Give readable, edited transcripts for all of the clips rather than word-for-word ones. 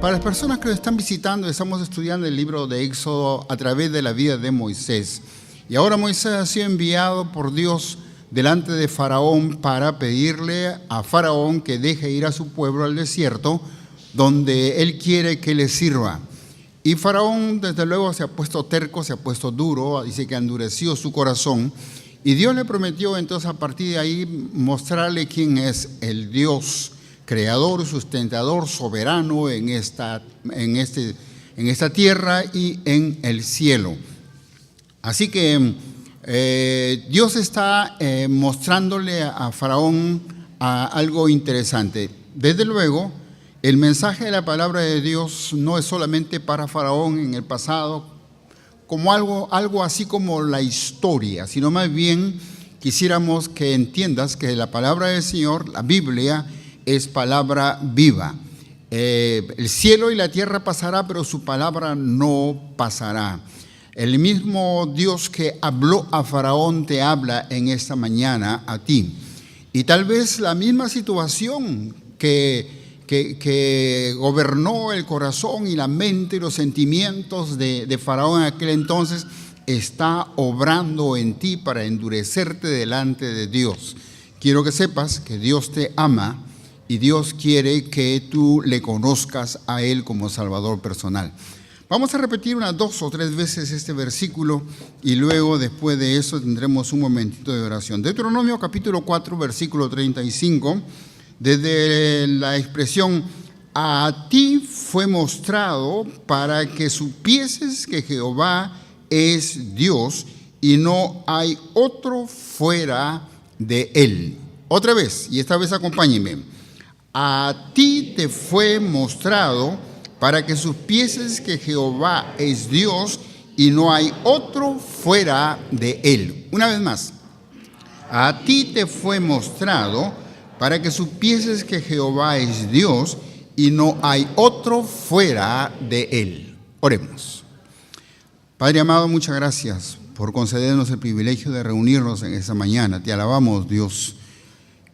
Para las personas que nos están visitando, estamos estudiando el libro de Éxodo a través de la vida de Moisés. Y ahora Moisés ha sido enviado por Dios delante de Faraón para pedirle a Faraón que deje ir a su pueblo al desierto, donde él quiere que le sirva. Y Faraón, desde luego, se ha puesto terco, se ha puesto duro, dice que ha endurecido su corazón. Y Dios le prometió entonces a partir de ahí mostrarle quién es el Dios creador, sustentador, soberano en esta tierra y en el cielo. Así que Dios está mostrándole a Faraón algo interesante. Desde luego, el mensaje de la palabra de Dios no es solamente para Faraón en el pasado, como algo así como la historia, sino más bien quisiéramos que entiendas que la palabra del Señor, la Biblia, es palabra viva. El cielo y la tierra pasará, pero su palabra no pasará. El mismo Dios que habló a Faraón te habla en esta mañana a ti. Y tal vez la misma situación que gobernó el corazón y la mente y los sentimientos de Faraón en aquel entonces está obrando en ti para endurecerte delante de Dios. Quiero que sepas que Dios te ama y Dios quiere que tú le conozcas a Él como Salvador personal. Vamos a repetir unas 2 o 3 veces este versículo y luego después de eso tendremos un momentito de oración. Deuteronomio capítulo 4, versículo 35, desde la expresión: a ti fue mostrado para que supieses que Jehová es Dios y no hay otro fuera de Él. Otra vez, y esta vez acompáñenme. A ti te fue mostrado para que supieses que Jehová es Dios y no hay otro fuera de Él. Una vez más. A ti te fue mostrado para que supieses que Jehová es Dios y no hay otro fuera de Él. Oremos. Padre amado, muchas gracias por concedernos el privilegio de reunirnos en esta mañana. Te alabamos, Dios,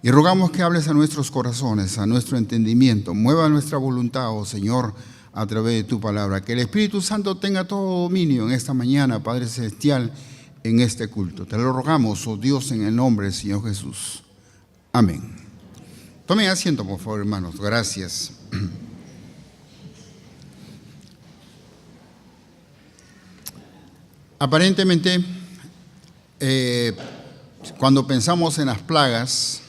y rogamos que hables a nuestros corazones, a nuestro entendimiento. Mueva nuestra voluntad, oh Señor, a través de tu palabra. Que el Espíritu Santo tenga todo dominio en esta mañana, Padre Celestial, en este culto. Te lo rogamos, oh Dios, en el nombre del Señor Jesús. Amén. Tomen asiento, por favor, hermanos. Gracias. Aparentemente, cuando pensamos en las plagas,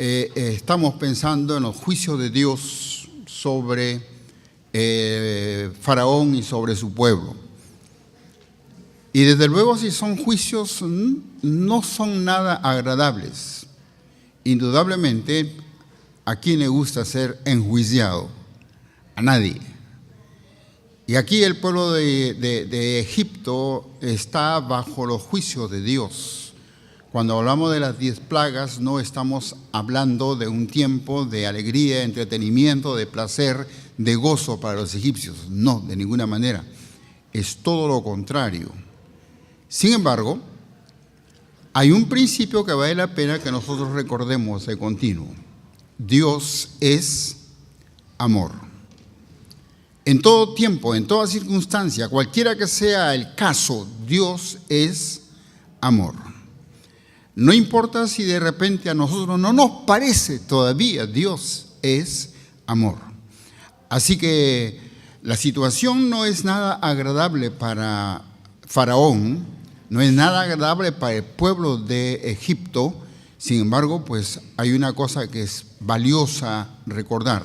estamos pensando en los juicios de Dios sobre Faraón y sobre su pueblo. Y desde luego, si son juicios, no son nada agradables. Indudablemente, ¿a quién le gusta ser enjuiciado? A nadie. Y aquí el pueblo de Egipto está bajo los juicios de Dios. Cuando hablamos de las 10 plagas, no estamos hablando de un tiempo de alegría, de entretenimiento, de placer, de gozo para los egipcios. No, de ninguna manera. Es todo lo contrario. Sin embargo, hay un principio que vale la pena que nosotros recordemos de continuo. Dios es amor. En todo tiempo, en toda circunstancia, cualquiera que sea el caso, Dios es amor. No importa si de repente a nosotros no nos parece todavía, Dios es amor. Así que la situación no es nada agradable para Faraón, no es nada agradable para el pueblo de Egipto. Sin embargo, pues hay una cosa que es valiosa recordar,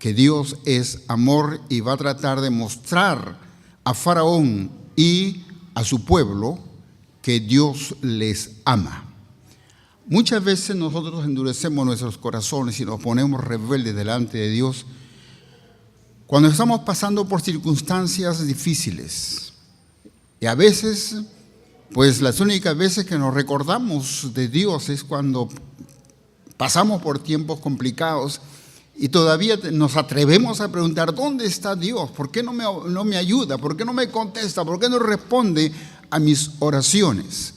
que Dios es amor y va a tratar de mostrar a Faraón y a su pueblo que Dios les ama. Muchas veces nosotros endurecemos nuestros corazones y nos ponemos rebeldes delante de Dios cuando estamos pasando por circunstancias difíciles. Y a veces, pues las únicas veces que nos recordamos de Dios es cuando pasamos por tiempos complicados y todavía nos atrevemos a preguntar: ¿dónde está Dios? ¿Por qué no me ayuda? ¿Por qué no me contesta? ¿Por qué no responde a mis oraciones?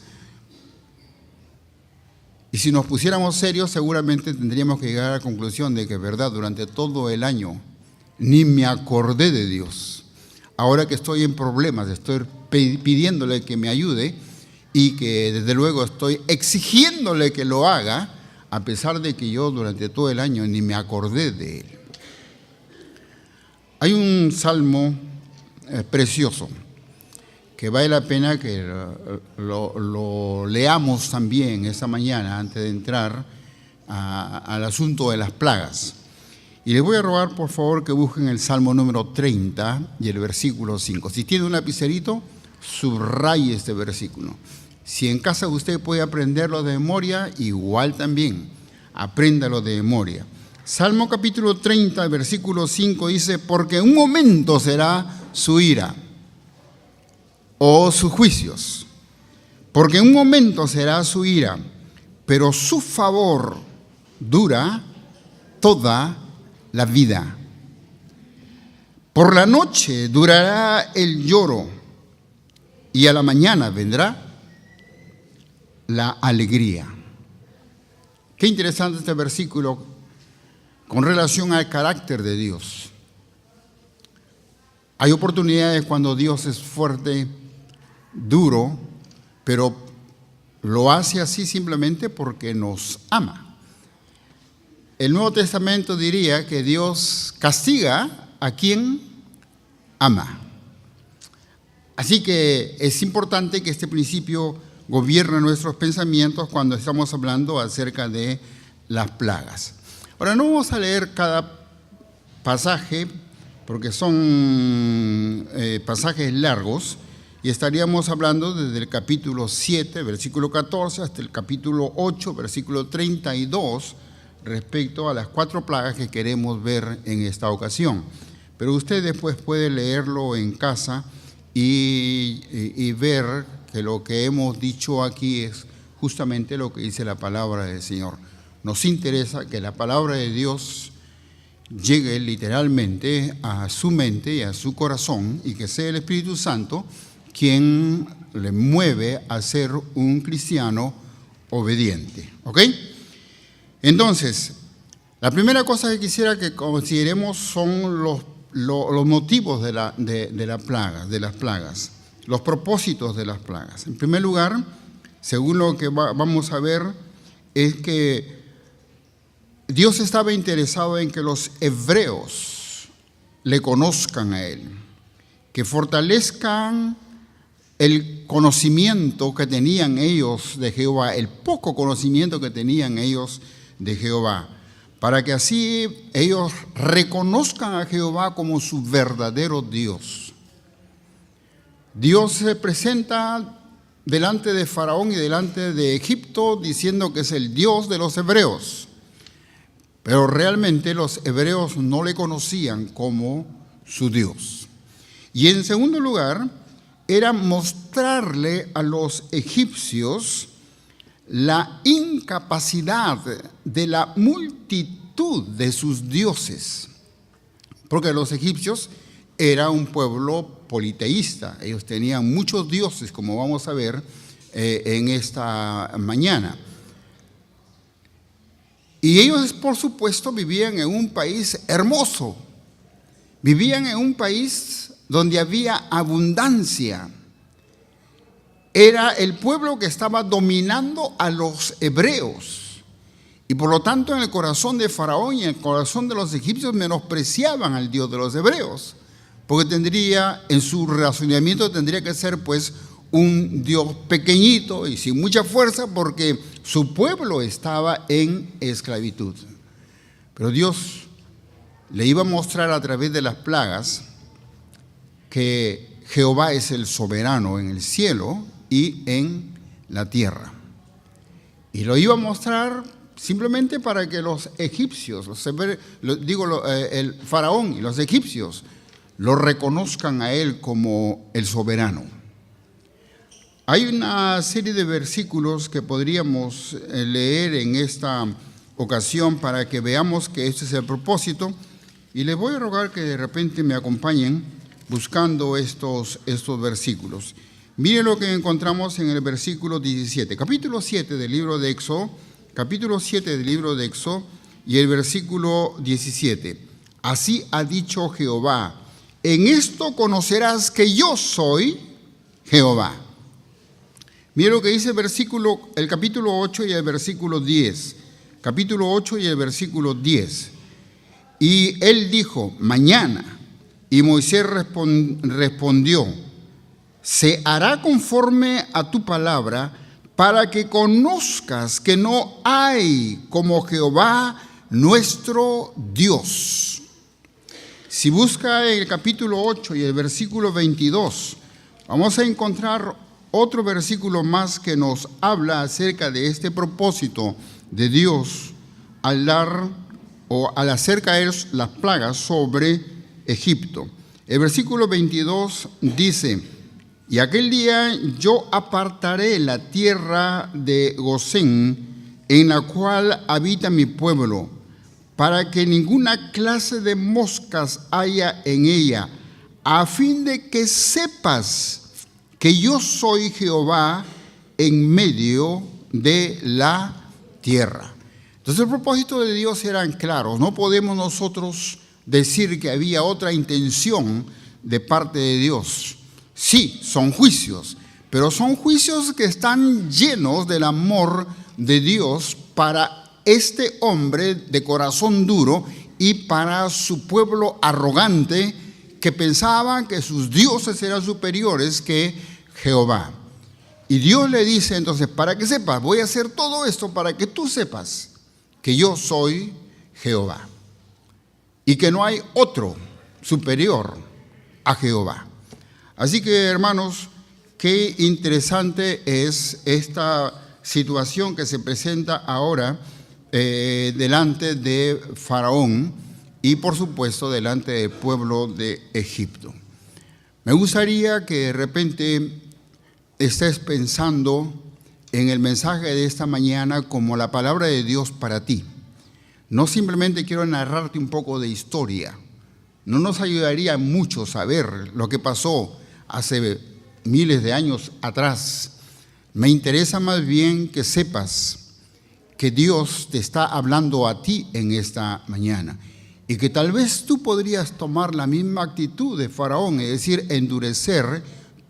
Y si nos pusiéramos serios, seguramente tendríamos que llegar a la conclusión de que, verdad, durante todo el año ni me acordé de Dios. Ahora que estoy en problemas, estoy pidiéndole que me ayude y que desde luego estoy exigiéndole que lo haga, a pesar de que yo durante todo el año ni me acordé de él. Hay un salmo precioso que vale la pena que lo leamos también esta mañana antes de entrar al asunto de las plagas. Y les voy a rogar, por favor, que busquen el Salmo número 30 y el versículo 5. Si tiene un lapicerito, subraye este versículo. Si en casa usted puede aprenderlo de memoria, igual también, apréndalo de memoria. Salmo capítulo 30, versículo 5 dice, porque en un momento será su ira o sus juicios. Porque en un momento será su ira, pero su favor dura toda la vida. Por la noche durará el lloro y a la mañana vendrá la alegría. Qué interesante este versículo con relación al carácter de Dios. Hay oportunidades cuando Dios es fuerte, duro, pero lo hace así simplemente porque nos ama. El Nuevo Testamento diría que Dios castiga a quien ama. Así que es importante que este principio gobierne nuestros pensamientos cuando estamos hablando acerca de las plagas. Ahora, no vamos a leer cada pasaje porque son pasajes largos y estaríamos hablando desde el capítulo 7, versículo 14, hasta el capítulo 8, versículo 32, respecto a las 4 plagas que queremos ver en esta ocasión. Pero usted después puede leerlo en casa y ver que lo que hemos dicho aquí es justamente lo que dice la palabra del Señor. Nos interesa que la palabra de Dios llegue literalmente a su mente y a su corazón y que sea el Espíritu Santo quien le mueve a ser un cristiano obediente. ¿Ok? Entonces, la primera cosa que quisiera que consideremos son los motivos de las plagas, los propósitos de las plagas. En primer lugar, según lo que vamos a ver, es que Dios estaba interesado en que los hebreos le conozcan a Él, que fortalezcan el conocimiento que tenían ellos de Jehová, el poco conocimiento que tenían ellos de Jehová, para que así ellos reconozcan a Jehová como su verdadero Dios. Dios se presenta delante de Faraón y delante de Egipto diciendo que es el Dios de los hebreos, pero realmente los hebreos no le conocían como su Dios. Y en segundo lugar, era mostrarle a los egipcios la incapacidad de la multitud de sus dioses, porque los egipcios eran un pueblo politeísta, ellos tenían muchos dioses, como vamos a ver en esta mañana. Y ellos, por supuesto, vivían en un país hermoso, vivían en un país donde había abundancia. Era el pueblo que estaba dominando a los hebreos. Y por lo tanto, en el corazón de Faraón y en el corazón de los egipcios menospreciaban al Dios de los hebreos, porque en su razonamiento tendría que ser pues un Dios pequeñito y sin mucha fuerza, porque su pueblo estaba en esclavitud. Pero Dios le iba a mostrar a través de las plagas que Jehová es el soberano en el cielo y en la tierra. Y lo iba a mostrar simplemente para que los egipcios, el faraón y los egipcios lo reconozcan a él como el soberano. Hay una serie de versículos que podríamos leer en esta ocasión para que veamos que este es el propósito, y les voy a rogar que de repente me acompañen buscando estos versículos. Mire lo que encontramos en el versículo 17, capítulo 7 del libro de Éxodo, y el versículo 17. Así ha dicho Jehová, en esto conocerás que yo soy Jehová. Mira lo que dice el capítulo 8 y el versículo 10. Capítulo 8 y el versículo 10. Y él dijo, mañana. Y Moisés respondió, se hará conforme a tu palabra, para que conozcas que no hay como Jehová nuestro Dios. Si busca el capítulo 8 y el versículo 22, vamos a encontrar otro versículo más que nos habla acerca de este propósito de Dios al hacer caer las plagas sobre Egipto. El versículo 22 dice, y aquel día yo apartaré la tierra de Gosén, en la cual habita mi pueblo, para que ninguna clase de moscas haya en ella, a fin de que sepas que yo soy Jehová en medio de la tierra. Entonces el propósito de Dios eran claros. No podemos nosotros decir que había otra intención de parte de Dios. Sí, son juicios, pero son juicios que están llenos del amor de Dios para este hombre de corazón duro y para su pueblo arrogante que pensaban que sus dioses eran superiores que Jehová. Y Dios le dice entonces, para que sepas, voy a hacer todo esto para que tú sepas que yo soy Jehová y que no hay otro superior a Jehová. Así que, hermanos, qué interesante es esta situación que se presenta ahora delante de Faraón y, por supuesto, delante del pueblo de Egipto. Me gustaría que de repente estés pensando en el mensaje de esta mañana como la palabra de Dios para ti. No simplemente quiero narrarte un poco de historia. No nos ayudaría mucho saber lo que pasó hace miles de años atrás. Me interesa más bien que sepas que Dios te está hablando a ti en esta mañana y que tal vez tú podrías tomar la misma actitud de Faraón, es decir, endurecer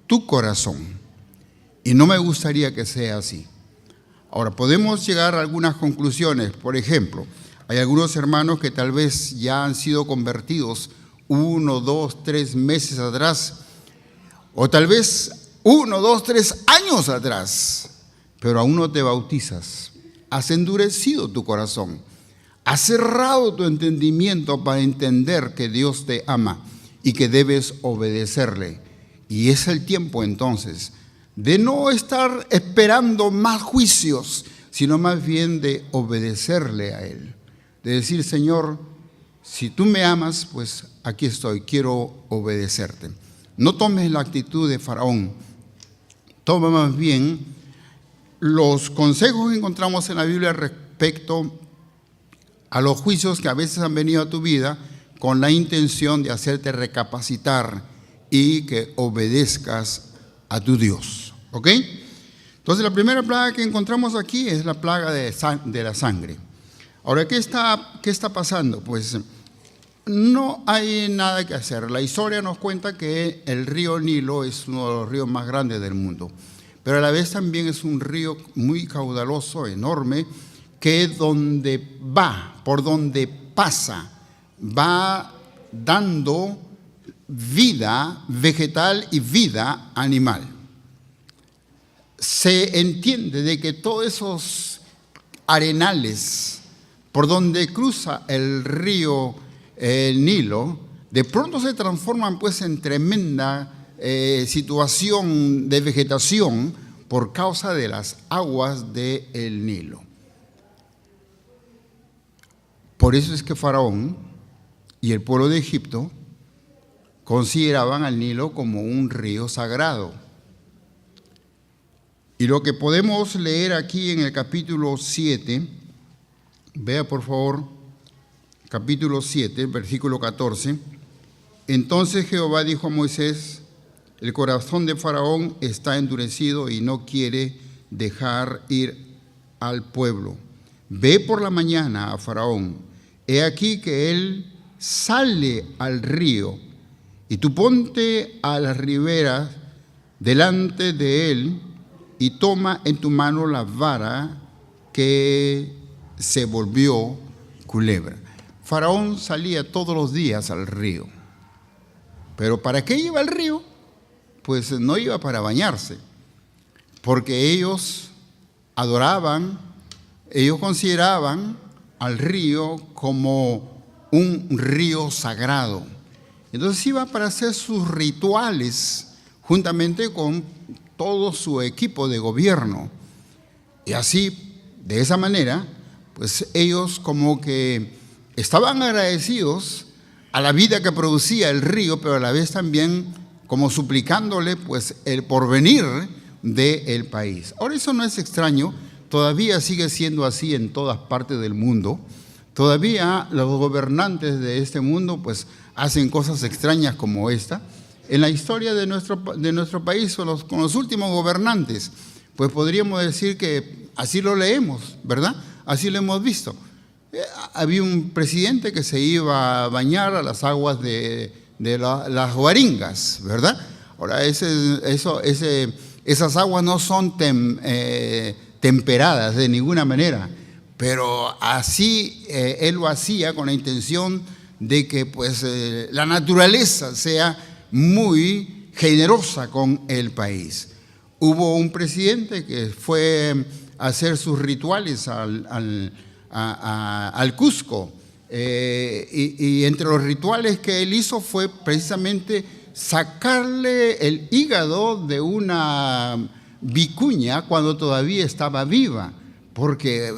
tu corazón. Y no me gustaría que sea así. Ahora, podemos llegar a algunas conclusiones. Por ejemplo, hay algunos hermanos que tal vez ya han sido convertidos 1, 2, 3 meses atrás, o tal vez 1, 2, 3 años atrás, pero aún no te bautizas. Has endurecido tu corazón, has cerrado tu entendimiento para entender que Dios te ama y que debes obedecerle. Y es el tiempo entonces de no estar esperando más juicios, sino más bien de obedecerle a Él. De decir, Señor, si tú me amas, pues aquí estoy, quiero obedecerte. No tomes la actitud de Faraón, toma más bien los consejos que encontramos en la Biblia respecto a los juicios que a veces han venido a tu vida con la intención de hacerte recapacitar y que obedezcas a tu Dios. ¿Ok? Entonces la primera plaga que encontramos aquí es la plaga de la sangre. Ahora, ¿qué está pasando? Pues no hay nada que hacer. La historia nos cuenta que el río Nilo es uno de los ríos más grandes del mundo, pero a la vez también es un río muy caudaloso, enorme, que por donde pasa, va dando vida vegetal y vida animal. Se entiende de que todos esos arenales por donde cruza el río Nilo, de pronto se transforman pues en tremenda situación de vegetación por causa de las aguas del Nilo. Por eso es que Faraón y el pueblo de Egipto consideraban al Nilo como un río sagrado. Y lo que podemos leer aquí en el capítulo 7, vea por favor, capítulo 7, versículo 14. Entonces Jehová dijo a Moisés, el corazón de Faraón está endurecido y no quiere dejar ir al pueblo. Ve por la mañana a Faraón. He aquí que él sale al río, y tú ponte a las riberas delante de él, y toma en tu mano la vara que se volvió culebra. Faraón salía todos los días al río. ¿Pero para qué iba al río? Pues no iba para bañarse, porque ellos adoraban, ellos consideraban al río como un río sagrado. Entonces iba para hacer sus rituales juntamente con todo su equipo de gobierno. Y así, de esa manera, pues ellos como que estaban agradecidos a la vida que producía el río, pero a la vez también como suplicándole pues el porvenir del país. Ahora eso no es extraño, todavía sigue siendo así en todas partes del mundo. Todavía los gobernantes de este mundo pues hacen cosas extrañas como esta. En la historia de nuestro país con los últimos gobernantes, pues podríamos decir que así lo leemos, ¿verdad? Así lo hemos visto. Había un presidente que se iba a bañar a las aguas de las Guaringas, ¿verdad? Ahora, esas aguas no son temperadas de ninguna manera, pero así él lo hacía con la intención de que pues, la naturaleza sea muy generosa con el país. Hubo un presidente que fue a hacer sus rituales al Cusco, y entre los rituales que él hizo fue precisamente sacarle el hígado de una vicuña cuando todavía estaba viva, porque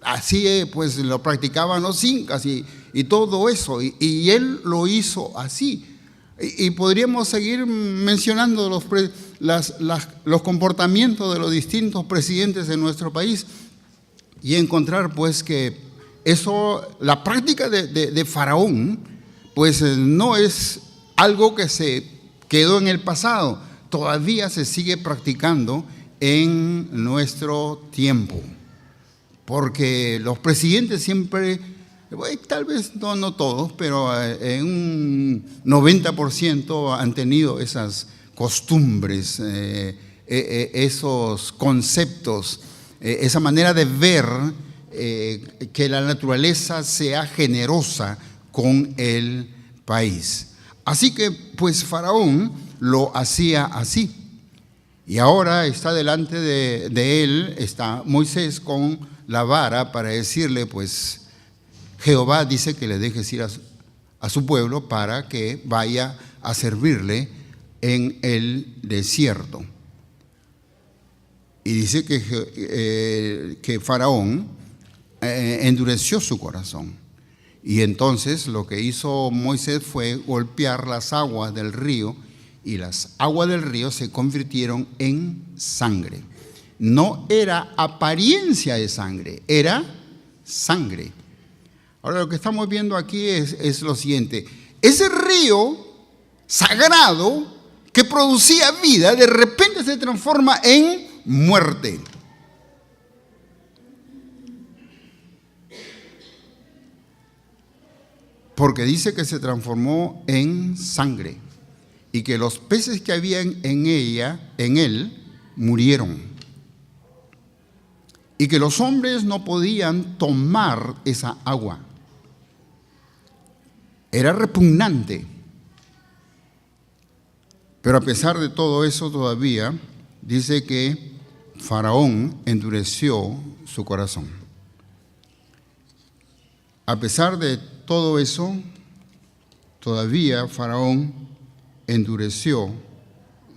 así pues lo practicaban los incas y todo eso, y él lo hizo así. Y podríamos seguir mencionando los comportamientos de los distintos presidentes de nuestro país y encontrar pues que eso, la práctica de Faraón, pues no es algo que se quedó en el pasado, todavía se sigue practicando en nuestro tiempo, porque los presidentes siempre, tal vez no todos, pero en un 90% han tenido esas costumbres, esos conceptos, esa manera de ver que la naturaleza sea generosa con el país. Así que, pues, Faraón lo hacía así. Y ahora está delante de él, está Moisés con la vara para decirle, pues, Jehová dice que le dejes ir a su pueblo para que vaya a servirle en el desierto. Y dice que Faraón endureció su corazón. Y entonces lo que hizo Moisés fue golpear las aguas del río, y las aguas del río se convirtieron en sangre. No era apariencia de sangre, era sangre. Ahora lo que estamos viendo aquí es lo siguiente. Ese río sagrado que producía vida, de repente se transforma en muerte. Porque dice que se transformó en sangre y que los peces que habían en él, murieron. Y que los hombres no podían tomar esa agua. Era repugnante. Pero a pesar de todo eso todavía, dice que Faraón endureció su corazón. A pesar de todo eso, todavía Faraón endureció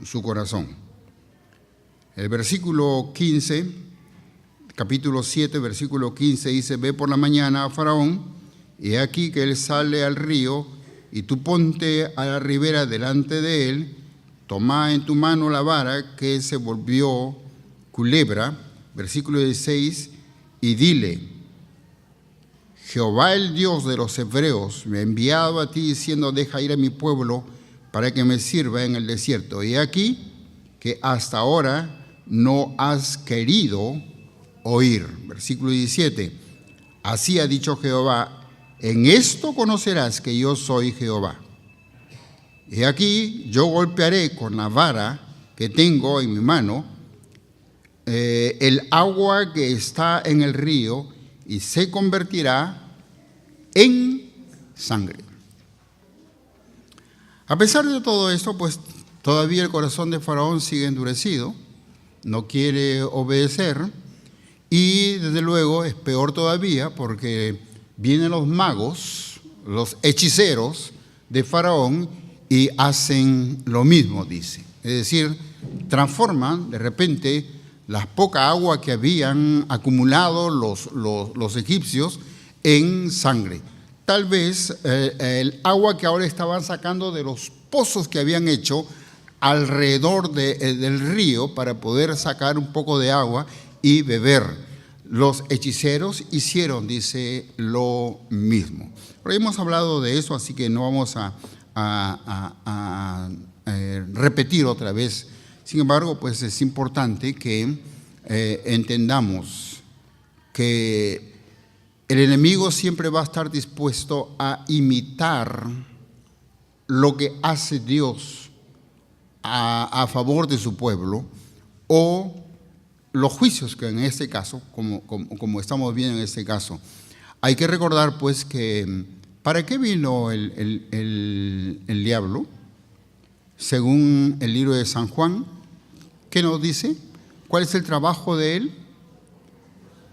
su corazón. El versículo 15, capítulo 7, versículo 15 dice: ve por la mañana a Faraón, y he aquí que él sale al río, y tú ponte a la ribera delante de él, toma en tu mano la vara que se volvió culebra, versículo 16, y dile: Jehová, el Dios de los hebreos, me ha enviado a ti diciendo: deja ir a mi pueblo para que me sirva en el desierto. Y aquí que hasta ahora no has querido oír. Versículo 17. Así ha dicho Jehová: En esto conocerás que yo soy Jehová. He aquí, yo golpearé con la vara que tengo en mi mano el agua que está en el río y se convertirá en sangre. A pesar de todo esto, pues todavía el corazón de Faraón sigue endurecido, no quiere obedecer y desde luego es peor todavía porque vienen los magos, los hechiceros de Faraón y hacen lo mismo, dice. Es decir, transforman de repente la poca agua que habían acumulado los egipcios en sangre. Tal vez el agua que ahora estaban sacando de los pozos que habían hecho alrededor del río para poder sacar un poco de agua y beber. Los hechiceros hicieron, dice, lo mismo. Pero hemos hablado de eso, así que no vamos a repetir otra vez. Sin embargo, pues es importante que entendamos que el enemigo siempre va a estar dispuesto a imitar lo que hace Dios a favor de su pueblo o los juicios que en este caso, como estamos viendo en este caso. Hay que recordar pues que ¿para qué vino el diablo? Según el libro de San Juan, ¿qué nos dice? ¿Cuál es el trabajo de él?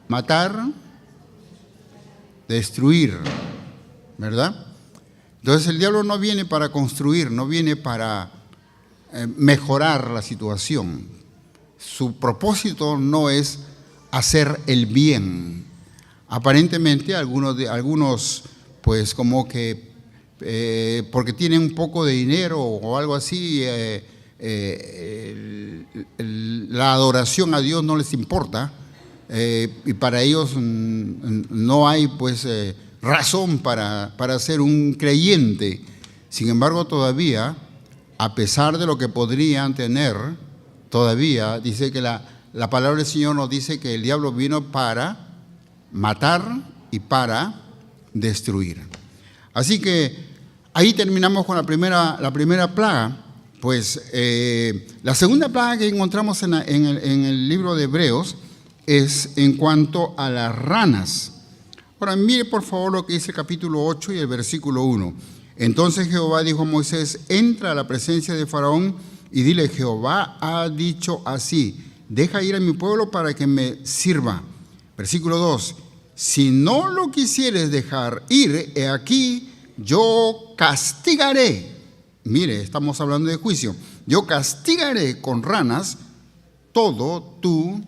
Matar, destruir, ¿verdad? Entonces el diablo no viene para construir, no viene para mejorar la situación. Su propósito no es hacer el bien. Aparentemente algunos pues como que porque tienen un poco de dinero o algo así, la adoración a Dios no les importa y para ellos no hay pues razón para ser un creyente. Sin embargo, todavía, a pesar de lo que podrían tener, todavía dice que la palabra del Señor nos dice que el diablo vino para matar y para destruir. Así que ahí terminamos con la primera plaga. Pues la segunda plaga que encontramos en el libro de Hebreos es en cuanto a las ranas. Ahora mire por favor lo que dice el capítulo 8 y el versículo 1. Entonces Jehová dijo a Moisés: entra a la presencia de Faraón y dile: Jehová ha dicho así, deja ir a mi pueblo para que me sirva. Versículo 2. Si no lo quisieres dejar ir, he aquí, yo castigaré. Mire, estamos hablando de juicio. Yo castigaré con ranas todo tu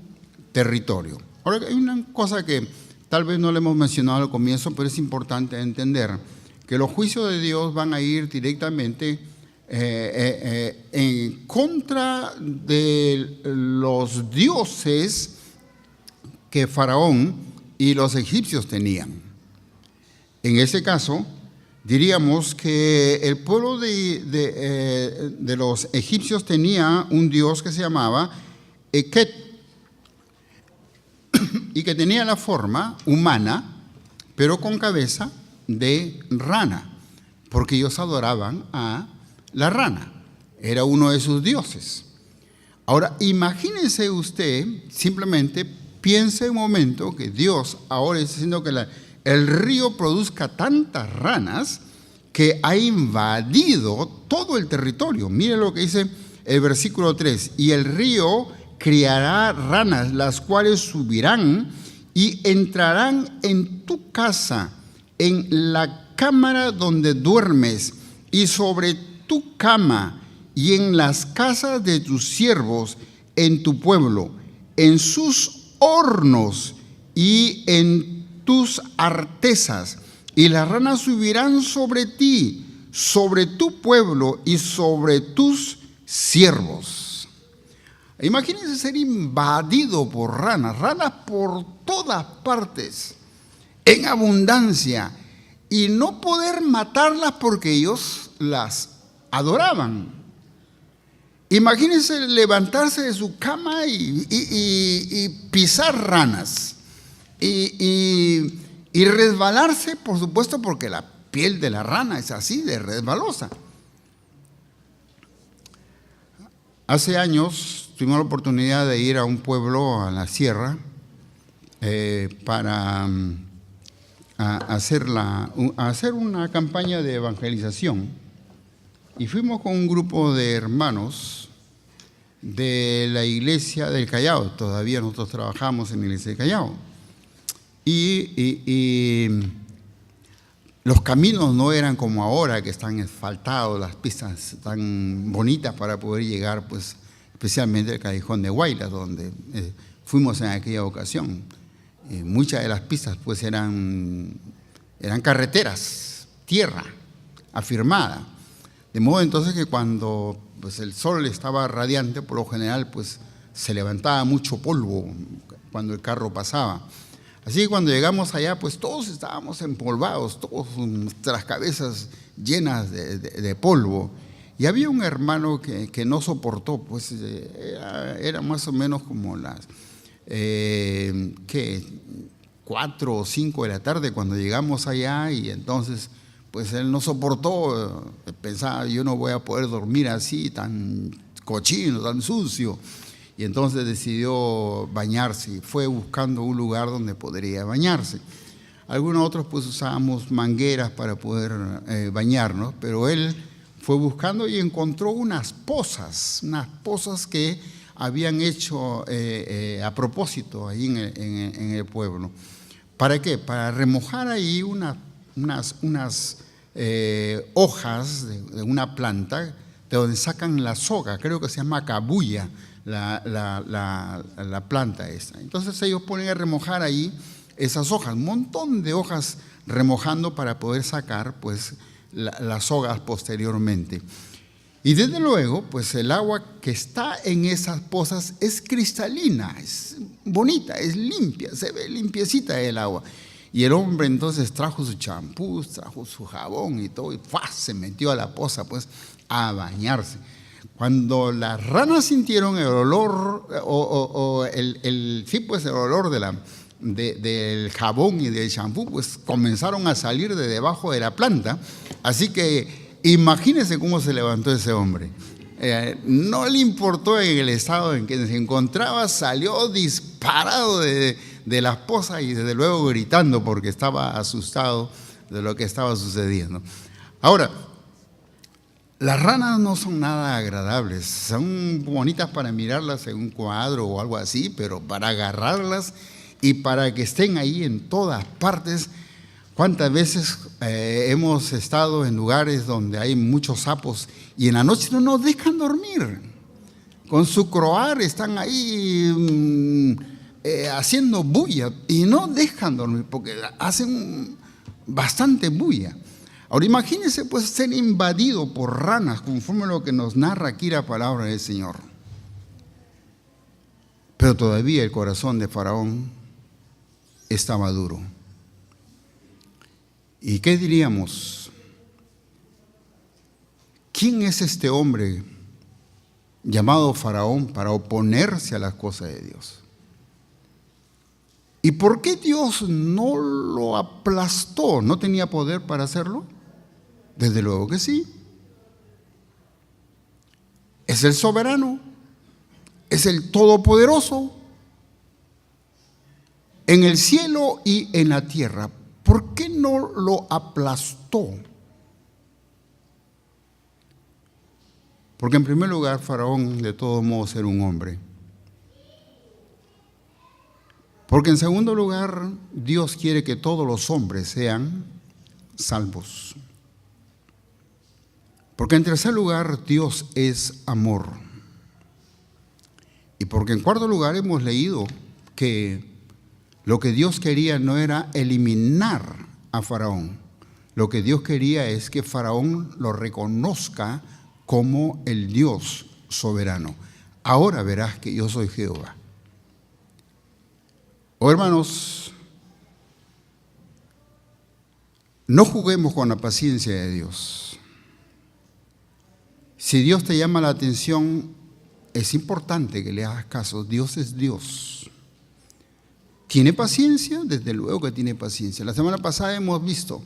territorio. Ahora, hay una cosa que tal vez no le hemos mencionado al comienzo, pero es importante entender que los juicios de Dios van a ir directamente en contra de los dioses que Faraón y los egipcios tenían. En ese caso, diríamos que el pueblo de los egipcios tenía un dios que se llamaba Eket y que tenía la forma humana, pero con cabeza de rana, porque ellos adoraban a la rana. Era uno de sus dioses. Ahora, imagínense usted, simplemente piense un momento que Dios ahora está haciendo que el río produzca tantas ranas que ha invadido todo el territorio. Mire lo que dice el versículo 3. Y el río criará ranas, las cuales subirán y entrarán en tu casa, en la cámara donde duermes, y sobre tu cama, y en las casas de tus siervos, en tu pueblo, en sus hornos y en tus artesas, y las ranas subirán sobre ti, sobre tu pueblo y sobre tus siervos. Imagínense ser invadido por ranas por todas partes, en abundancia, y no poder matarlas porque ellos las adoraban. Imagínense levantarse de su cama y pisar ranas y Y resbalarse, por supuesto, porque la piel de la rana es así, de resbalosa. Hace años tuvimos la oportunidad de ir a un pueblo, a la sierra, para hacer una campaña de evangelización. Y fuimos con un grupo de hermanos de la iglesia del Callao. Todavía nosotros trabajamos en la iglesia del Callao. Y los caminos no eran como ahora, que están asfaltados, las pistas tan bonitas para poder llegar, pues, especialmente al Callejón de Huaylas, donde fuimos en aquella ocasión. Muchas de las pistas pues eran carreteras, tierra afirmada. De modo entonces que cuando pues, el sol estaba radiante, por lo general pues se levantaba mucho polvo cuando el carro pasaba. Así que cuando llegamos allá, pues todos estábamos empolvados, todas nuestras cabezas llenas de polvo. Y había un hermano que no soportó, pues era más o menos como las 4 o 5 de la tarde cuando llegamos allá, y entonces pues él no soportó, pensaba, yo no voy a poder dormir así, tan cochino, tan sucio. Y entonces decidió bañarse y fue buscando un lugar donde podría bañarse. Algunos otros pues usábamos mangueras para poder bañarnos, pero él fue buscando y encontró unas pozas que habían hecho a propósito ahí en el pueblo. ¿Para qué? Para remojar ahí unas hojas de una planta de donde sacan la soga, creo que se llama cabuya, la planta esta. Entonces ellos ponen a remojar ahí esas hojas, un montón de hojas remojando para poder sacar pues las sogas posteriormente. Y desde luego, pues el agua que está en esas pozas es cristalina, es bonita, es limpia, se ve limpiecita el agua. Y el hombre entonces trajo su champú, trajo su jabón y todo, y se metió a la poza pues a bañarse. Cuando las ranas sintieron el olor, el olor del jabón y del champú, pues comenzaron a salir de debajo de la planta. Así que imagínense cómo se levantó ese hombre. No le importó en el estado en que se encontraba, salió disparado de las pozas y desde luego gritando porque estaba asustado de lo que estaba sucediendo. Ahora, las ranas no son nada agradables, son bonitas para mirarlas en un cuadro o algo así, pero para agarrarlas y para que estén ahí en todas partes. ¿Cuántas veces hemos estado en lugares donde hay muchos sapos y en la noche no nos dejan dormir? Con su croar están ahí haciendo bulla y no dejan dormir porque hacen bastante bulla. Ahora imagínense pues ser invadido por ranas, conforme a lo que nos narra aquí la palabra del Señor. Pero todavía el corazón de Faraón estaba duro. ¿Y qué diríamos? ¿Quién es este hombre llamado Faraón para oponerse a las cosas de Dios? ¿Y por qué Dios no lo aplastó? ¿No tenía poder para hacerlo? Desde luego que sí. Es el soberano, es el todopoderoso en el cielo y en la tierra. ¿Por qué no lo aplastó? Porque en primer lugar, Faraón de todos modos era un hombre. Porque en segundo lugar, Dios quiere que todos los hombres sean salvos. Porque en tercer lugar, Dios es amor. Y porque en cuarto lugar hemos leído que lo que Dios quería no era eliminar a Faraón. Lo que Dios quería es que Faraón lo reconozca como el Dios soberano. Ahora verás que yo soy Jehová. Oh, hermanos, no juguemos con la paciencia de Dios. Si Dios te llama la atención, es importante que le hagas caso. Dios es Dios. ¿Tiene paciencia? Desde luego que tiene paciencia. La semana pasada hemos visto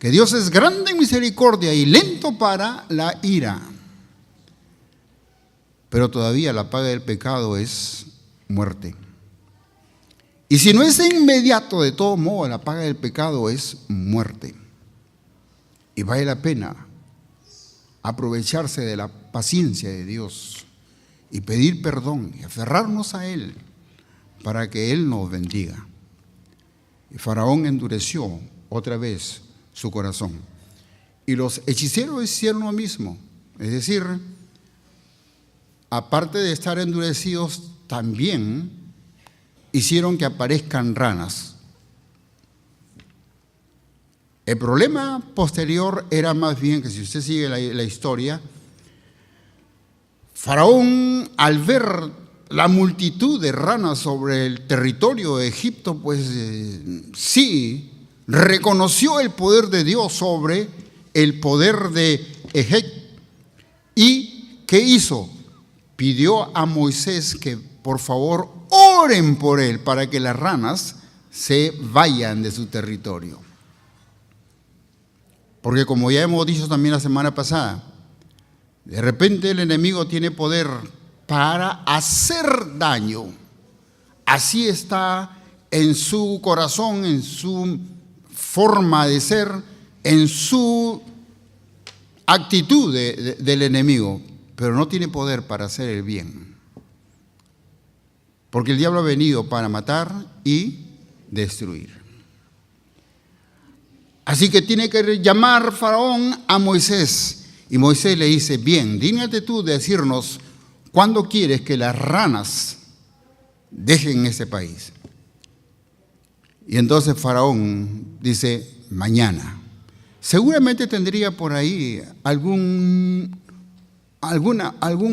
que Dios es grande en misericordia y lento para la ira. Pero todavía la paga del pecado es muerte. Y si no es de inmediato, de todo modo, la paga del pecado es muerte. Y vale la pena aprovecharse de la paciencia de Dios y pedir perdón y aferrarnos a Él para que Él nos bendiga. Y Faraón endureció otra vez su corazón. Y los hechiceros hicieron lo mismo. Es decir, aparte de estar endurecidos, también hicieron que aparezcan ranas. El problema posterior era más bien que, si usted sigue la historia, Faraón, al ver la multitud de ranas sobre el territorio de Egipto, pues sí, reconoció el poder de Dios sobre el poder de Egipto. ¿Y qué hizo? Pidió a Moisés que por favor oren por él para que las ranas se vayan de su territorio. Porque como ya hemos dicho también la semana pasada, de repente el enemigo tiene poder para hacer daño. Así está en su corazón, en su forma de ser, en su actitud del enemigo, pero no tiene poder para hacer el bien. Porque el diablo ha venido para matar y destruir. Así que tiene que llamar Faraón a Moisés. Y Moisés le dice: bien, dígnate tú de decirnos cuándo quieres que las ranas dejen ese país. Y entonces Faraón dice: mañana. Seguramente tendría por ahí algún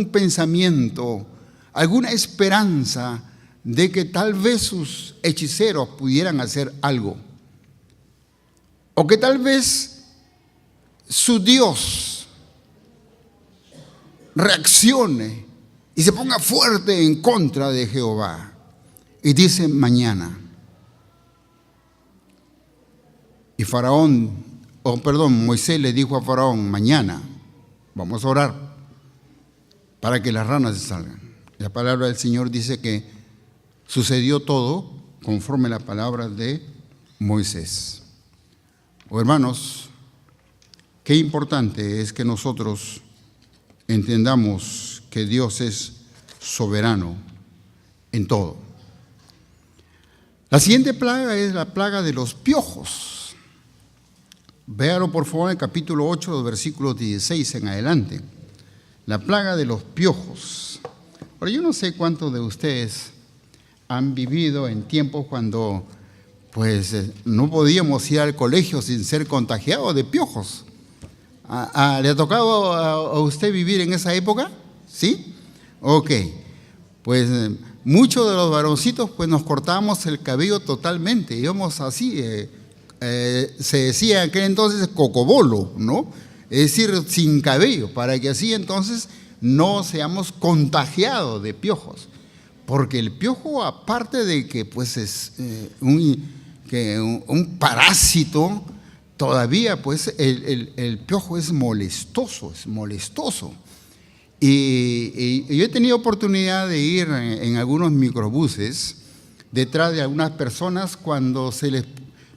pensamiento, alguna esperanza de que tal vez sus hechiceros pudieran hacer algo. O que tal vez su Dios reaccione y se ponga fuerte en contra de Jehová. Y dice: mañana. Y Moisés le dijo a Faraón: mañana vamos a orar para que las ranas se salgan. La palabra del Señor dice que sucedió todo conforme a la palabra de Moisés. Hermanos, qué importante es que nosotros entendamos que Dios es soberano en todo. La siguiente plaga es la plaga de los piojos. Véalo por favor en el capítulo 8, los versículos 16 en adelante. La plaga de los piojos. Ahora, yo no sé cuántos de ustedes han vivido en tiempos cuando no podíamos ir al colegio sin ser contagiados de piojos. ¿Le ha tocado a usted vivir en esa época? ¿Sí? Ok. Pues muchos de los varoncitos nos cortábamos el cabello totalmente. Íbamos así, se decía en aquel entonces cocobolo, ¿no? Es decir, sin cabello, para que así entonces no seamos contagiados de piojos. Porque el piojo, aparte de que es un parásito, todavía el piojo es molestoso, Y yo he tenido oportunidad de ir en algunos microbuses detrás de algunas personas cuando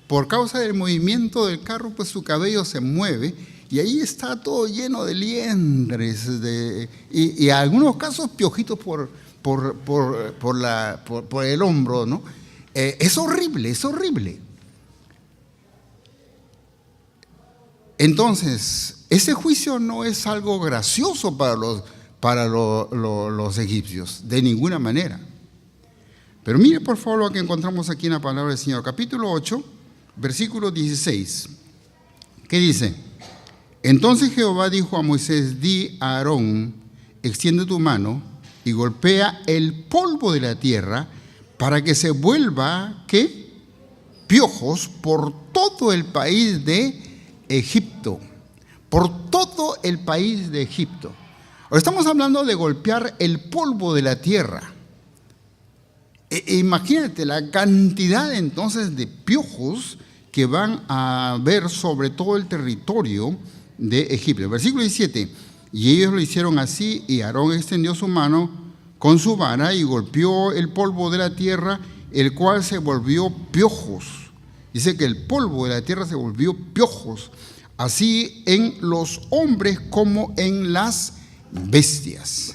por causa del movimiento del carro, su cabello se mueve y ahí está todo lleno de liendres y en algunos casos piojitos por el hombro, ¿no? Es horrible. Entonces, ese juicio no es algo gracioso para los egipcios, de ninguna manera. Pero mire por favor lo que encontramos aquí en la palabra del Señor, capítulo 8, versículo 16. ¿Qué dice? Entonces Jehová dijo a Moisés: di a Aarón, extiende tu mano y golpea el polvo de la tierra para que se vuelva, ¿qué? Piojos por todo el país de Egipto. Por todo el país de Egipto. Ahora estamos hablando de golpear el polvo de la tierra. Imagínate la cantidad entonces de piojos que van a ver sobre todo el territorio de Egipto. Versículo 17, y ellos lo hicieron así, y Aarón extendió su mano con su vara y golpeó el polvo de la tierra, el cual se volvió piojos. Dice que el polvo de la tierra se volvió piojos, así en los hombres como en las bestias.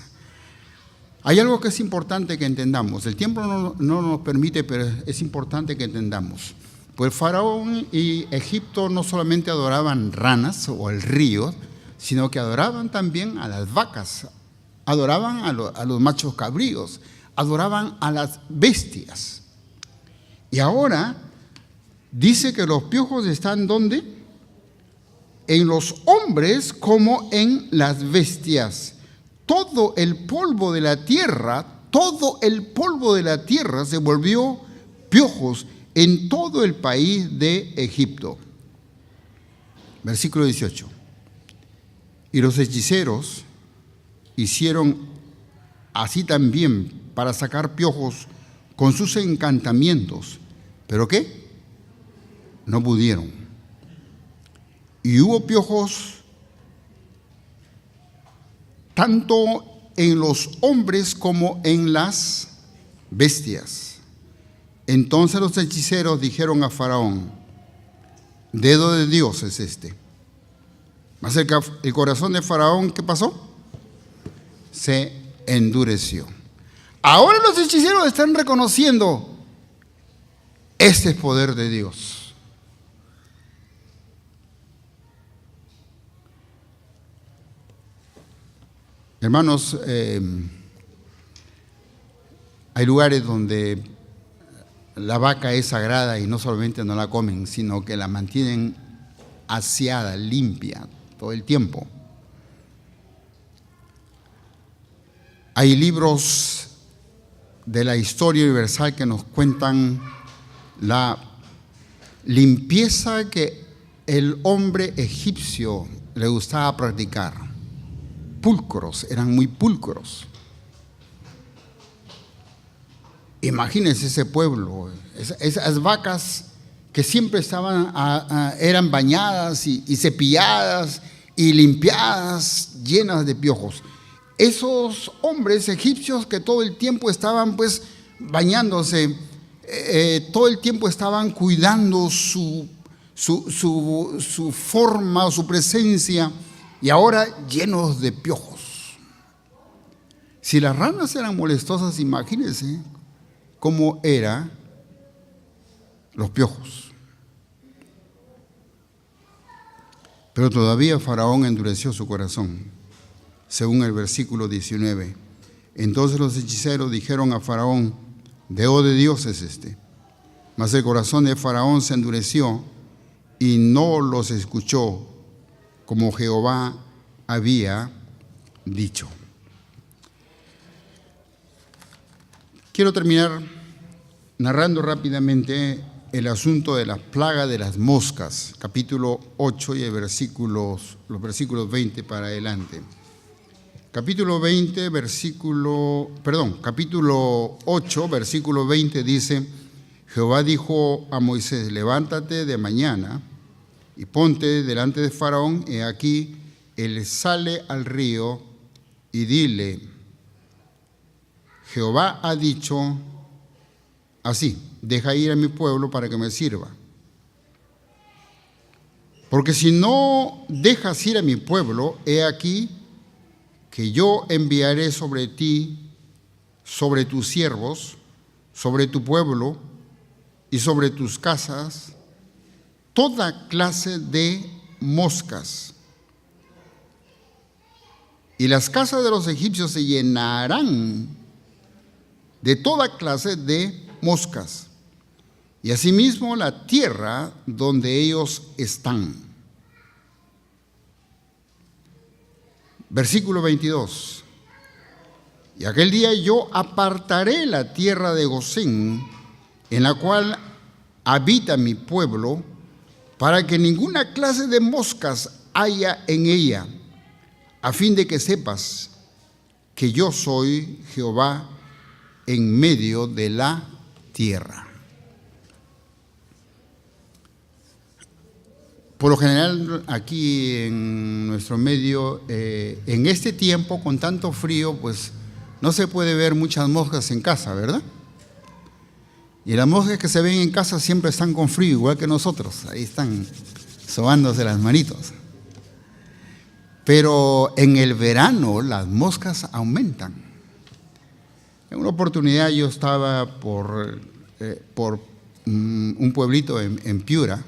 Hay algo que es importante que entendamos. El tiempo no nos permite, pero es importante que entendamos. Pues Faraón y Egipto no solamente adoraban ranas o el río, sino que adoraban también a las vacas, adoraban a los machos cabríos, adoraban a las bestias. Y ahora dice que los piojos están ¿dónde? En los hombres como en las bestias. Todo el polvo de la tierra se volvió piojos en todo el país de Egipto. Versículo 18. Y los hechiceros hicieron así también para sacar piojos con sus encantamientos. ¿Pero qué? No pudieron. Y hubo piojos tanto en los hombres como en las bestias. Entonces los hechiceros dijeron a Faraón: dedo de Dios es este. Mas el corazón de Faraón, ¿qué pasó? Se endureció. Ahora los hechiceros están reconociendo: este es poder de Dios. Hermanos, hay lugares donde la vaca es sagrada y no solamente no la comen, sino que la mantienen aseada, limpia, todo el tiempo. Hay libros de la historia universal que nos cuentan la limpieza que el hombre egipcio le gustaba practicar. Pulcros, eran muy pulcros. Imagínense ese pueblo, esas vacas que siempre eran bañadas y cepilladas y limpiadas, llenas de piojos. Esos hombres egipcios que todo el tiempo estaban pues bañándose, todo el tiempo estaban cuidando su forma, su presencia, y ahora llenos de piojos. Si las ranas eran molestosas, imagínense cómo eran los piojos. Pero todavía Faraón endureció su corazón, según el versículo 19. Entonces los hechiceros dijeron a Faraón: dedo de Dios es este. Mas el corazón de Faraón se endureció y no los escuchó, como Jehová había dicho. Quiero terminar narrando rápidamente el asunto de las plagas de las moscas, capítulo 8 y los versículos 20 para adelante. Capítulo 8, versículo 20 dice: Jehová dijo a Moisés: levántate de mañana y ponte delante de Faraón, he aquí, él sale al río, y dile: Jehová ha dicho así, deja ir a mi pueblo para que me sirva. Porque si no dejas ir a mi pueblo, he aquí que yo enviaré sobre ti, sobre tus siervos, sobre tu pueblo y sobre tus casas, toda clase de moscas. Y las casas de los egipcios se llenarán de toda clase de moscas, y asimismo la tierra donde ellos están. Versículo 22. Y aquel día yo apartaré la tierra de Gosén, en la cual habita mi pueblo, para que ninguna clase de moscas haya en ella, a fin de que sepas que yo soy Jehová en medio de la tierra. Por lo general, aquí en nuestro medio, en este tiempo con tanto frío, pues no se puede ver muchas moscas en casa, ¿verdad? Y las moscas que se ven en casa siempre están con frío, igual que nosotros. Ahí están sobándose las manitos. Pero en el verano las moscas aumentan. En una oportunidad yo estaba por un pueblito en Piura,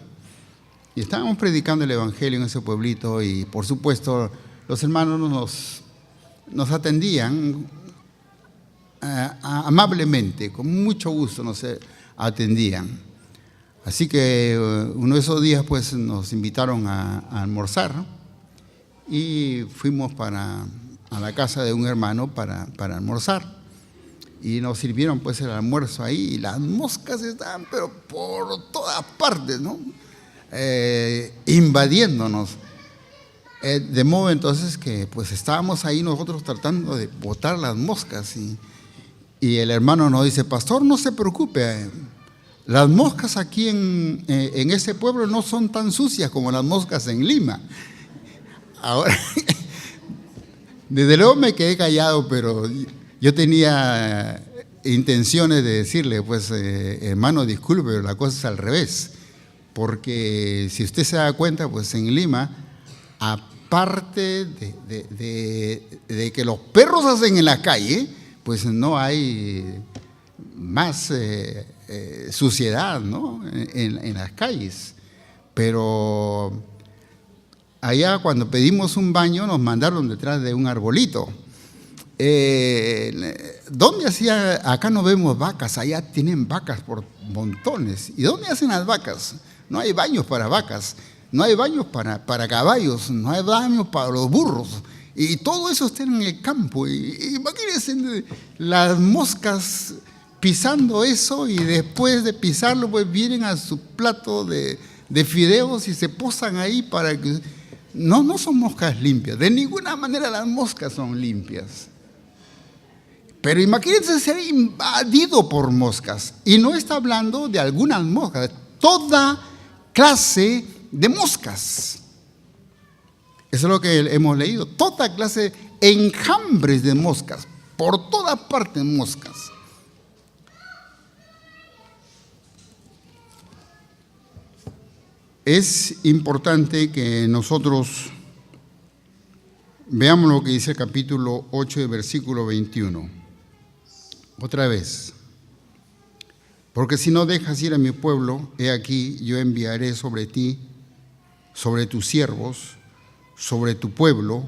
y estábamos predicando el evangelio en ese pueblito, y por supuesto los hermanos nos atendían amablemente, con mucho gusto nos atendían. Así que uno de esos días pues nos invitaron a almorzar, ¿no? Y fuimos a la casa de un hermano para almorzar. Y nos sirvieron pues el almuerzo ahí, y las moscas estaban pero por todas partes, ¿no? Invadiéndonos. De modo entonces que pues estábamos ahí nosotros tratando de botar las moscas, y el hermano nos dice: pastor, no se preocupe, las moscas aquí en ese pueblo no son tan sucias como las moscas en Lima. Ahora, desde luego me quedé callado, pero yo tenía intenciones de decirle, pues, hermano, disculpe, pero la cosa es al revés. Porque si usted se da cuenta, pues en Lima, aparte de que los perros hacen en la calle, pues no hay más suciedad, ¿no? en las calles. Pero allá cuando pedimos un baño nos mandaron detrás de un arbolito. ¿Dónde hacía? Acá no vemos vacas, allá tienen vacas por montones. ¿Y dónde hacen las vacas? No hay baños para vacas, no hay baños para caballos, no hay baños para los burros. Y todo eso está en el campo. Y imagínense las moscas pisando eso, y después de pisarlo pues vienen a su plato de fideos y se posan ahí para que... No son moscas limpias, de ninguna manera las moscas son limpias. Pero imagínense ser invadido por moscas. Y no está hablando de algunas moscas, de toda clase de moscas. Eso es lo que hemos leído. Toda clase de enjambres de moscas. Por todas partes moscas. Es importante que nosotros veamos lo que dice el capítulo 8, versículo 21. Otra vez. Porque si no dejas ir a mi pueblo, he aquí, yo enviaré sobre ti, sobre tus siervos, sobre tu pueblo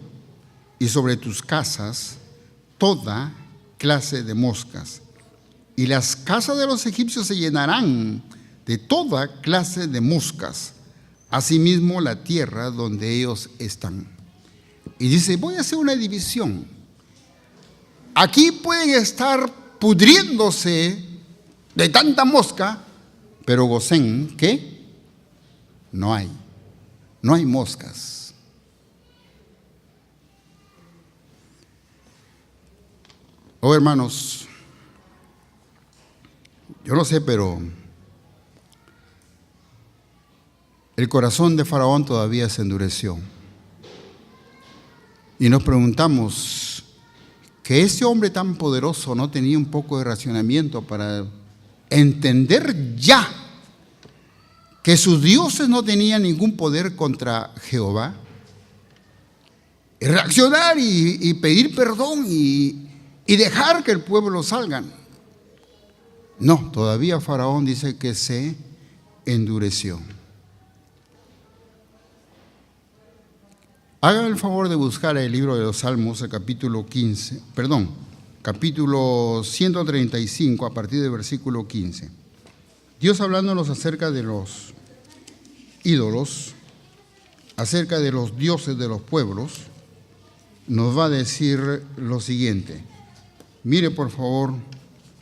y sobre tus casas, toda clase de moscas. Y las casas de los egipcios se llenarán de toda clase de moscas, asimismo la tierra donde ellos están. Y dice, voy a hacer una división. Aquí pueden estar pudriéndose de tanta mosca, pero Gosén, ¿qué? No hay moscas. Oh, hermanos, yo no sé, pero el corazón de Faraón todavía se endureció. Y nos preguntamos, ¿que ese hombre tan poderoso no tenía un poco de racionamiento para entender ya que sus dioses no tenían ningún poder contra Jehová? Y reaccionar y pedir perdón y dejar que el pueblo salgan. No, todavía Faraón dice que se endureció. Hagan el favor de buscar el libro de los Salmos, el capítulo 135, a partir del versículo 15. Dios hablándonos acerca de los ídolos, acerca de los dioses de los pueblos, nos va a decir lo siguiente. Mire por favor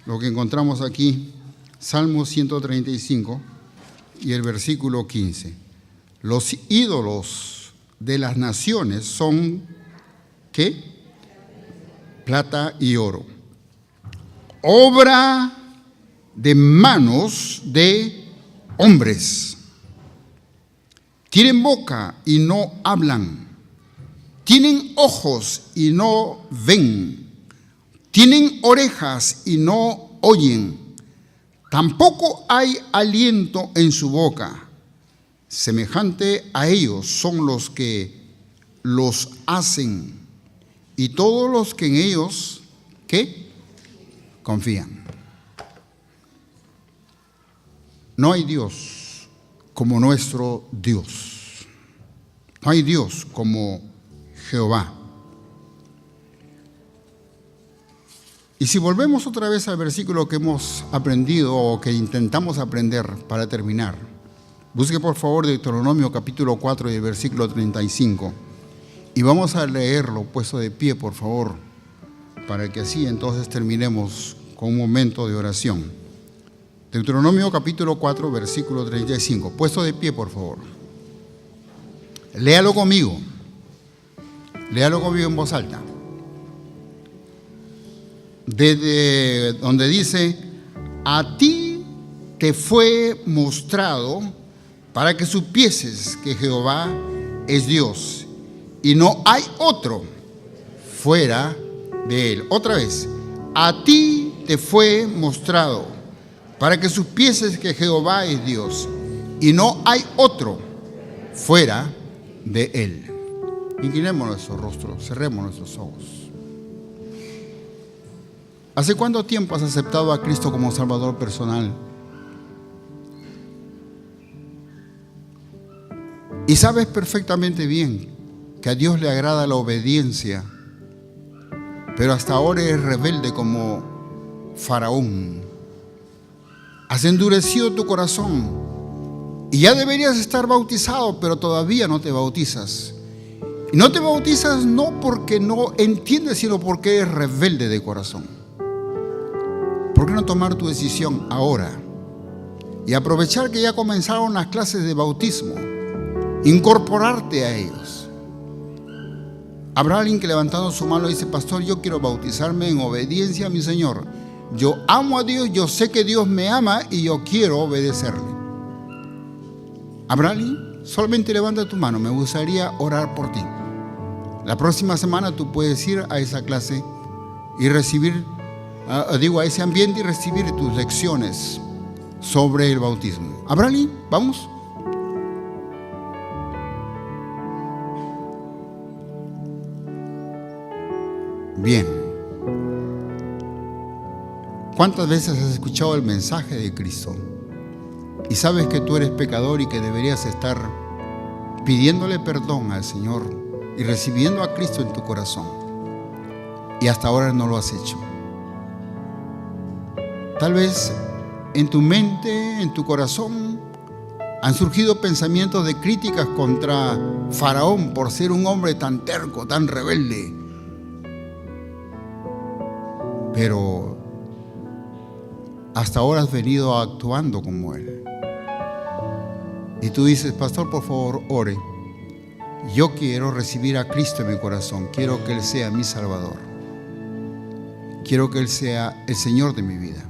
lo que encontramos aquí, Salmo 135 y el versículo 15. Los ídolos de las naciones son, ¿qué? Plata y oro. obra de manos de hombres. Tienen boca y no hablan. Tienen ojos y no ven. Tienen orejas y no oyen. Tampoco hay aliento en su boca. Semejante a ellos son los que los hacen y todos los que en ellos, ¿qué? Confían. No hay Dios como nuestro Dios. No hay Dios como Jehová. Y si volvemos otra vez al versículo que hemos aprendido o que intentamos aprender para terminar, busque por favor Deuteronomio capítulo 4 y el versículo 35 y vamos a leerlo puesto de pie, por favor, para que así entonces terminemos con un momento de oración. Deuteronomio capítulo 4 versículo 35, puesto de pie, por favor. Léalo conmigo en voz alta. Desde donde dice: a ti te fue mostrado para que supieses que Jehová es Dios y no hay otro fuera de él. Otra vez, a ti te fue mostrado para que supieses que Jehová es Dios y no hay otro fuera de él. Inclinemos nuestro rostro, cerremos nuestros ojos. ¿Hace cuánto tiempo has aceptado a Cristo como Salvador personal? Y sabes perfectamente bien que a Dios le agrada la obediencia, pero hasta ahora eres rebelde como Faraón. Has endurecido tu corazón y ya deberías estar bautizado, pero todavía no te bautizas. Y no te bautizas no porque no entiendes, sino porque eres rebelde de corazón. ¿Por qué no tomar tu decisión ahora y aprovechar que ya comenzaron las clases de bautismo, incorporarte a ellos? Habrá alguien que levantando su mano dice: pastor, yo quiero bautizarme en obediencia a mi Señor. Yo amo a Dios, yo sé que Dios me ama y yo quiero obedecerle. ¿Habrá alguien? Solamente levanta tu mano, me gustaría orar por ti. La próxima semana tú puedes ir a esa clase y recibir, a ese ambiente y recibir tus lecciones sobre el bautismo. ¿Habrá alguien? ¿Vamos? Bien. ¿Cuántas veces has escuchado el mensaje de Cristo y sabes que tú eres pecador y que deberías estar pidiéndole perdón al Señor y recibiendo a Cristo en tu corazón, y hasta ahora no lo has hecho? Tal vez en tu mente, en tu corazón, han surgido pensamientos de críticas contra Faraón por ser un hombre tan terco, tan rebelde. Pero hasta ahora has venido actuando como él. Y tú dices: pastor, por favor, ore. Yo quiero recibir a Cristo en mi corazón. Quiero que Él sea mi Salvador. Quiero que Él sea el Señor de mi vida.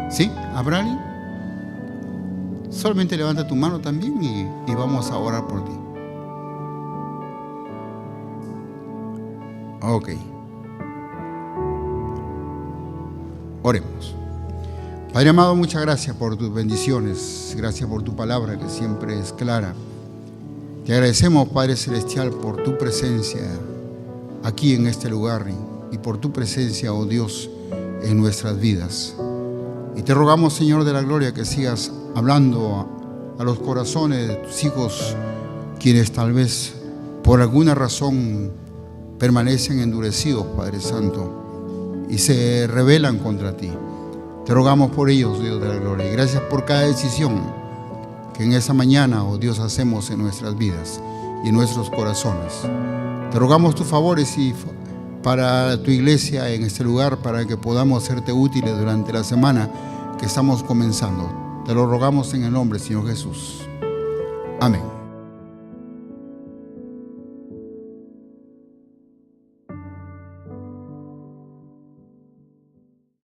¿Sí? ¿Habrá alguien? Solamente levanta tu mano también y vamos a orar por ti. Ok. Oremos. Padre amado, muchas gracias por tus bendiciones. Gracias por tu palabra que siempre es clara. Te agradecemos, Padre Celestial, por tu presencia aquí en este lugar y por tu presencia, oh Dios, en nuestras vidas. Y te rogamos, Señor de la gloria, que sigas hablando a los corazones de tus hijos, quienes tal vez por alguna razón permanecen endurecidos, Padre Santo, y se rebelan contra ti. Te rogamos por ellos, Dios de la gloria, y gracias por cada decisión que en esa mañana, oh Dios, hacemos en nuestras vidas y en nuestros corazones. Te rogamos tus favores y para tu iglesia en este lugar, para que podamos serte útiles durante la semana que estamos comenzando. Te lo rogamos en el nombre, Señor Jesús. Amén.